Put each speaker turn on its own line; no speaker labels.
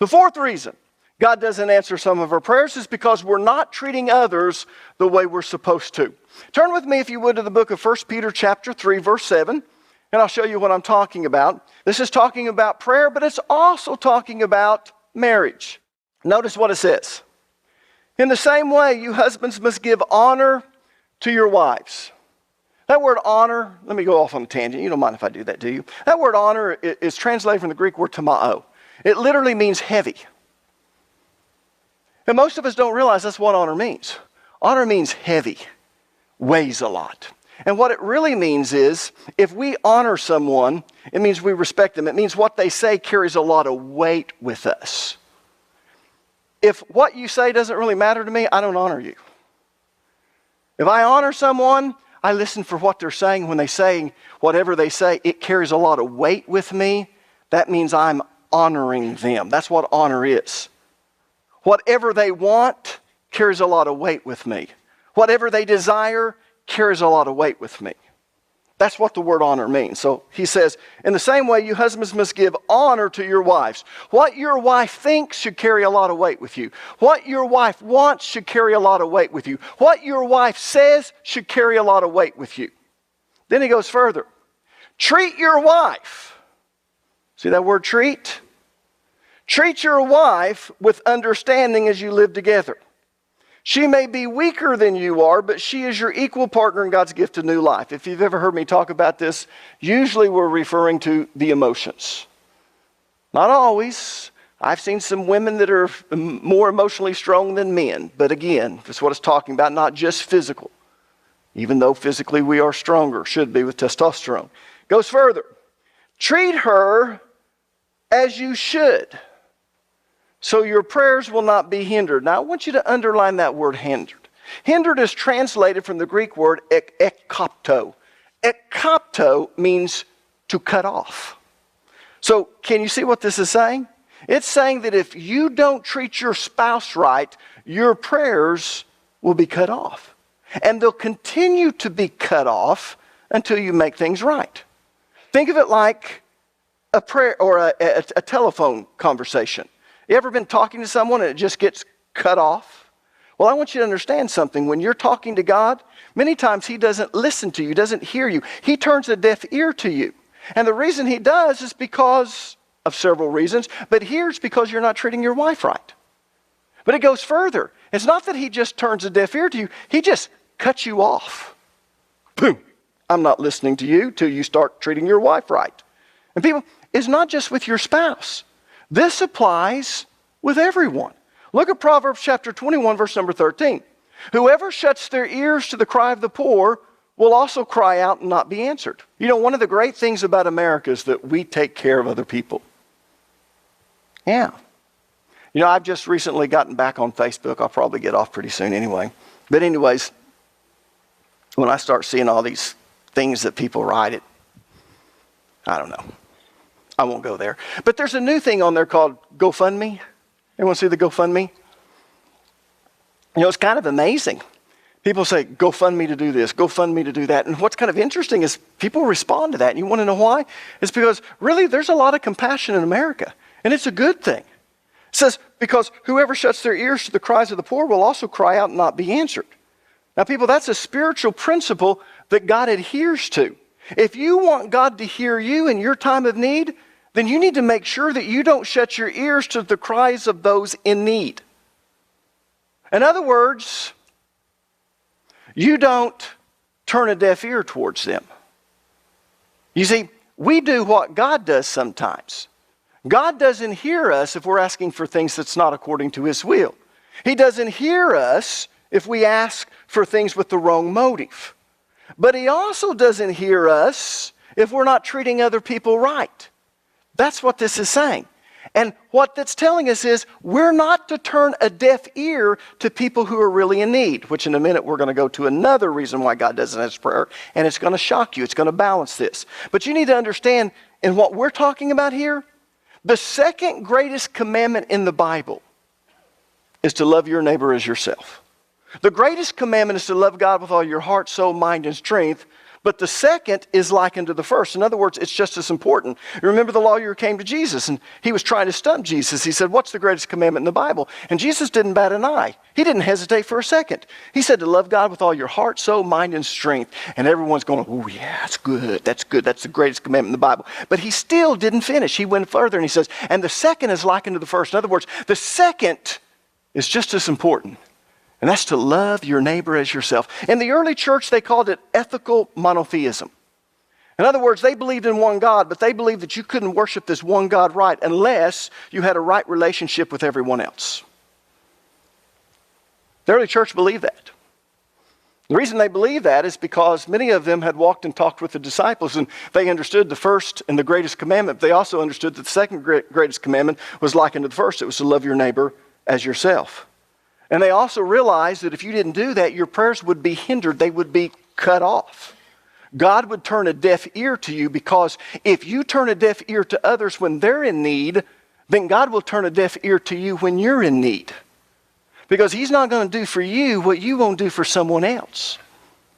The fourth reason God doesn't answer some of our prayers is because we're not treating others the way we're supposed to. Turn with me, if you would, to the book of 1 Peter chapter 3, verse 7, and I'll show you what I'm talking about. This is talking about prayer, but it's also talking about marriage. Notice what it says. In the same way, you husbands must give honor to your wives. That word honor, let me go off on a tangent. You don't mind if I do that, do you? That word honor is translated from the Greek word tamao. It literally means heavy. And most of us don't realize that's what honor means. Honor means heavy, weighs a lot. And what it really means is, if we honor someone, it means we respect them. It means what they say carries a lot of weight with us. If what you say doesn't really matter to me, I don't honor you. If I honor someone, I listen for what they're saying. When they say whatever they say, it carries a lot of weight with me. That means I'm honoring them. That's what honor is. Whatever they want carries a lot of weight with me. Whatever they desire carries a lot of weight with me. That's what the word honor means. So he says, in the same way, you husbands must give honor to your wives. What your wife thinks should carry a lot of weight with you. What your wife wants should carry a lot of weight with you. What your wife says should carry a lot of weight with you. Then he goes further. Treat your wife. See that word treat? Treat your wife with understanding as you live together. She may be weaker than you are, but she is your equal partner in God's gift of new life. If you've ever heard me talk about this, usually we're referring to the emotions. Not always. I've seen some women that are more emotionally strong than men. But again, that's what it's talking about, not just physical. Even though physically we are stronger, should be with testosterone. Goes further. Treat her as you should, so your prayers will not be hindered. Now, I want you to underline that word hindered. Hindered is translated from the Greek word ekkopto. Ekkopto means to cut off. So, can you see what this is saying? It's saying that if you don't treat your spouse right, your prayers will be cut off. And they'll continue to be cut off until you make things right. Think of it like a prayer or a telephone conversation. You ever been talking to someone and it just gets cut off? Well, I want you to understand something. When you're talking to God, many times He doesn't listen to you, doesn't hear you. He turns a deaf ear to you. And the reason He does is because of several reasons. But here's because you're not treating your wife right. But it goes further. It's not that He just turns a deaf ear to you. He just cuts you off. Boom. I'm not listening to you till you start treating your wife right. And people, it's not just with your spouse. This applies with everyone. Look at Proverbs chapter 21, verse number 13. Whoever shuts their ears to the cry of the poor will also cry out and not be answered. You know, one of the great things about America is that we take care of other people. Yeah. You know, I've just recently gotten back on Facebook. I'll probably get off pretty soon anyway. But anyways, when I start seeing all these things that people write, I don't know. I won't go there. But there's a new thing on there called GoFundMe. Anyone see the GoFundMe? You know, it's kind of amazing. People say, GoFundMe to do this, GoFundMe to do that. And what's kind of interesting is people respond to that. And you want to know why? It's because really there's a lot of compassion in America. And it's a good thing. It says, because whoever shuts their ears to the cries of the poor will also cry out and not be answered. Now people, that's a spiritual principle that God adheres to. If you want God to hear you in your time of need, then you need to make sure that you don't shut your ears to the cries of those in need. In other words, you don't turn a deaf ear towards them. You see, we do what God does sometimes. God doesn't hear us if we're asking for things that's not according to His will. He doesn't hear us if we ask for things with the wrong motive. But He also doesn't hear us if we're not treating other people right. That's what this is saying. And what that's telling us is we're not to turn a deaf ear to people who are really in need, which in a minute we're going to go to another reason why God doesn't answer prayer, and it's going to shock you. It's going to balance this. But you need to understand, in what we're talking about here, the second greatest commandment in the Bible is to love your neighbor as yourself. The greatest commandment is to love God with all your heart, soul, mind, and strength. But the second is likened to the first. In other words, it's just as important. Remember the lawyer came to Jesus and he was trying to stump Jesus. He said, what's the greatest commandment in the Bible? And Jesus didn't bat an eye. He didn't hesitate for a second. He said to love God with all your heart, soul, mind, and strength. And everyone's going, oh yeah, that's good. That's good. That's the greatest commandment in the Bible. But he still didn't finish. He went further and he says, and the second is likened to the first. In other words, the second is just as important. And that's to love your neighbor as yourself. In the early church, they called it ethical monotheism. In other words, they believed in one God, but they believed that you couldn't worship this one God right unless you had a right relationship with everyone else. The early church believed that. The reason they believed that is because many of them had walked and talked with the disciples, and they understood the first and the greatest commandment. They also understood that the second greatest commandment was likened to the first. It was to love your neighbor as yourself. And they also realized that if you didn't do that, your prayers would be hindered. They would be cut off. God would turn a deaf ear to you, because if you turn a deaf ear to others when they're in need, then God will turn a deaf ear to you when you're in need. Because he's not going to do for you what you won't do for someone else.